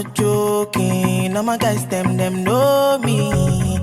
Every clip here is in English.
not joking. All my guys, them know me.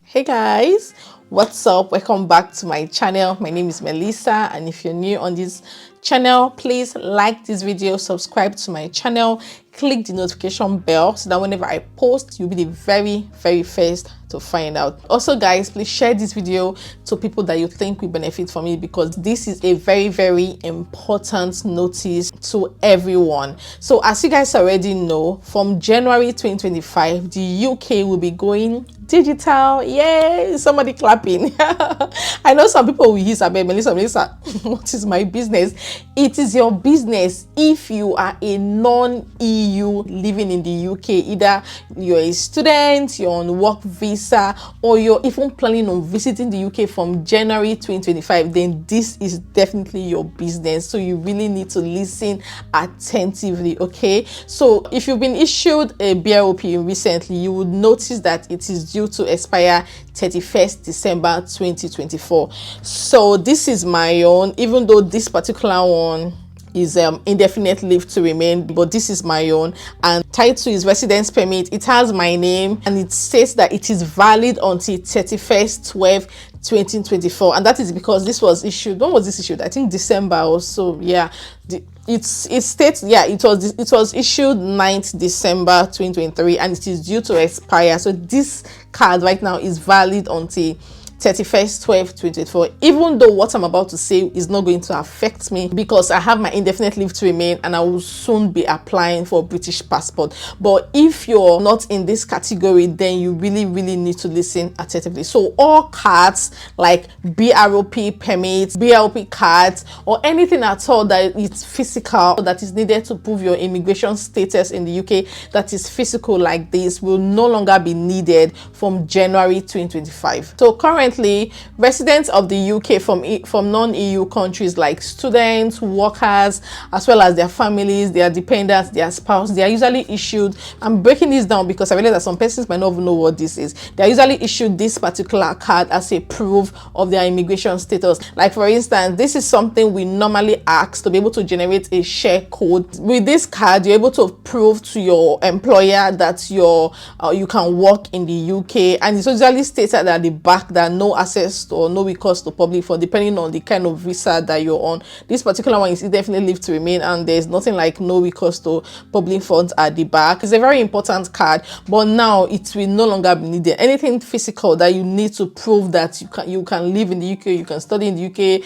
Hey guys, what's up? Welcome back to my channel. My name is Melissa, and if you're new on this channel, please like this video, subscribe to my channel, click the notification bell so that whenever I post, you'll be the very first to find out. Also guys, please share this video to people that you think will benefit from it, because this is a very important notice to everyone. So as you guys already know, from January 2025, the UK will be going digital. Yay! Somebody clapping. I know some people will use Melissa, what is my business? It is your business if you are a non-EU living in the UK. Either you're a student, you're on work visa, or you're even planning on visiting the UK from January 2025, then this is definitely your business. So you really need to listen attentively, okay? So if you've been issued a BROP recently, you would notice that it is due to expire 31st December 2024. So this is my own, even though this particular one is indefinite leave to remain, but this is my own, and title is residence permit. It has my name and it states that it is valid until 31st/12/2024, and that is because this was issued, when was this issued? I think December or so. Yeah, it states, yeah, it was issued 9th December 2023, and it is due to expire. So this card right now is valid until 31st/12/2024, even though what I'm about to say is not going to affect me because I have my indefinite leave to remain and I will soon be applying for a British passport. But if you're not in this category, then you really need to listen attentively. So all cards like BROP permits, BROP cards, or anything at all that is physical, that is needed to prove your immigration status in the UK, that is physical like this, will no longer be needed from January 2025. So currently, residents of the UK from non-EU countries like students, workers, as well as their families, their dependents, their spouse, they are usually issued, I'm breaking this down because I realize that some persons might not even know what this is. They are usually issued this particular card as a proof of their immigration status. Like for instance, this is something we normally ask to be able to generate a share code. With this card, you're able to prove to your employer that you can work in the UK, and it's usually stated at the back that no access or no recourse to public for, depending on the kind of visa that you're on. This particular one is definitely leave to remain, and there's nothing like no recourse to public funds at the back. It's a very important card, but now it will no longer be needed. Anything physical that you need to prove that you can live in the UK, you can study in the UK,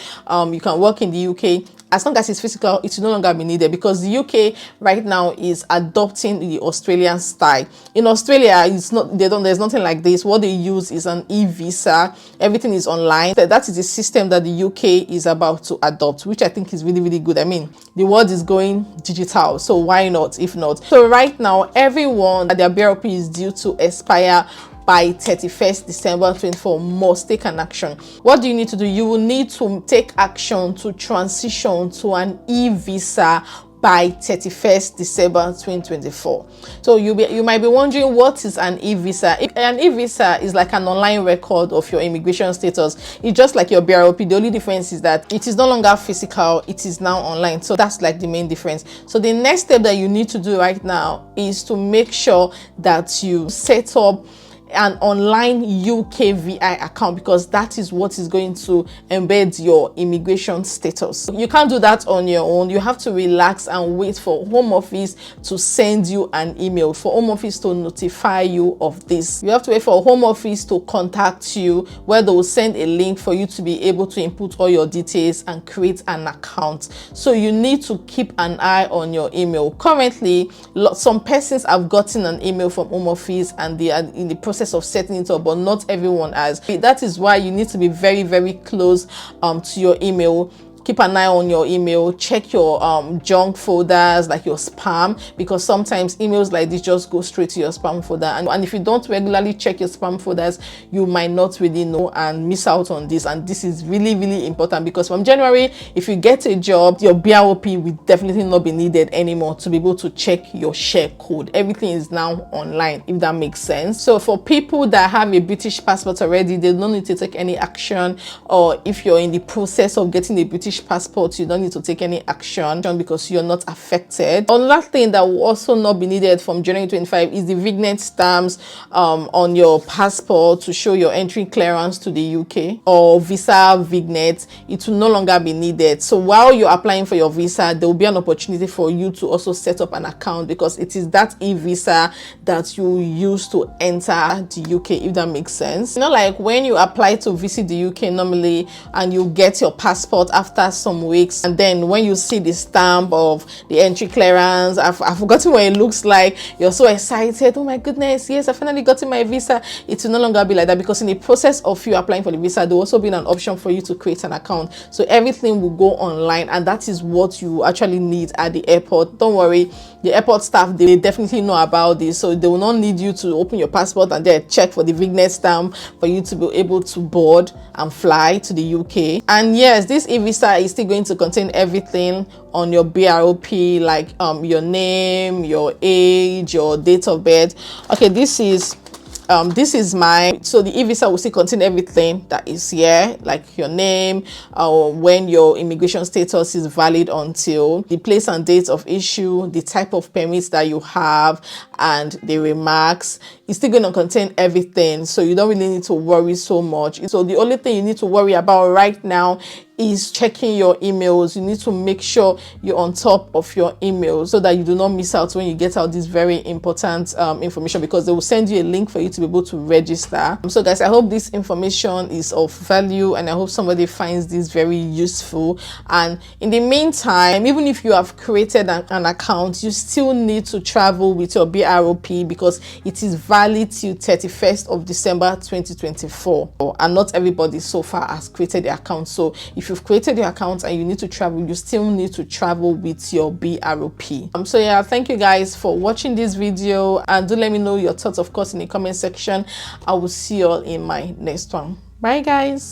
you can work in the UK, as long as it's physical, it will no longer be needed, because the UK right now is adopting the Australian style. In Australia, there's nothing like this. What they use is an e-visa. Everything is online. That is the system that the UK is about to adopt, which I think is really good. I mean, the world is going digital, so why not if not? So right now, everyone, their BRP is due to expire by 31st December 2024 must take an action. What do you need to do? You will need to take action to transition to an e-visa by 31st December 2024. So you might be wondering, what is an e-visa? An e-visa is like an online record of your immigration status. It's just like your BROP. The only difference is that it is no longer physical, it is now online. So that's like the main difference. So the next step that you need to do right now is to make sure that you set up an online UK VI account, because that is what is going to embed your immigration status. You can't do that on your own. You have to relax and wait for Home Office to send you an email, for Home Office to notify you of this. You have to wait for Home Office to contact you, where they will send a link for you to be able to input all your details and create an account. So you need to keep an eye on your email. Currently, some persons have gotten an email from Home Office and they are in the process of setting it up, but not everyone has. That is why you need to be very close to your email. Keep an eye on your email. Check your junk folders, like your spam, because sometimes emails like this just go straight to your spam folder, and if you don't regularly check your spam folders, you might not really know and miss out on this. And this is really important, because from January, if you get a job, your BROP will definitely not be needed anymore to be able to check your share code. Everything is now online, if that makes sense. So for people that have a British passport already, they don't need to take any action, or if you're in the process of getting a British British passport, you don't need to take any action because you're not affected. Another thing that will also not be needed from January 25 is the vignette stamps on your passport to show your entry clearance to the UK, or visa vignette. It will no longer be needed. So while you're applying for your visa, there will be an opportunity for you to also set up an account, because it is that e-visa that you use to enter the UK, if that makes sense. You know, like when you apply to visit the UK normally and you get your passport after some weeks, and then when you see the stamp of the entry clearance, I've forgotten what it looks like, you're so excited, oh my goodness, yes, I finally gotten my visa. It will no longer be like that, because in the process of you applying for the visa, there will also be an option for you to create an account. So everything will go online, and that is what you actually need at the airport. Don't worry, the airport staff, they definitely know about this, so they will not need you to open your passport and then check for the vignette stamp for you to be able to board and fly to the UK. And yes, this e-visa is still going to contain everything on your BROP, like your name, your age, your date of birth. Okay, this is mine. So the e-visa will still contain everything that is here, like your name, when your immigration status is valid until, the place and date of issue, the type of permits that you have, and the remarks. It's still going to contain everything, so you don't really need to worry so much. So the only thing you need to worry about right now is checking your emails. You need to make sure you're on top of your emails so that you do not miss out when you get out this very important information, because they will send you a link for you to be able to register. So guys, I hope this information is of value, and I hope somebody finds this very useful. And in the meantime, even if you have created an account, you still need to travel with your BROP, because it is valid till 31st of December 2024, and not everybody so far has created the account. So if you've created your account and you need to travel, you still need to travel with your BROP. So yeah, thank you guys for watching this video, and do let me know your thoughts, of course, in the comment section. I will see you all in my next one. Bye guys.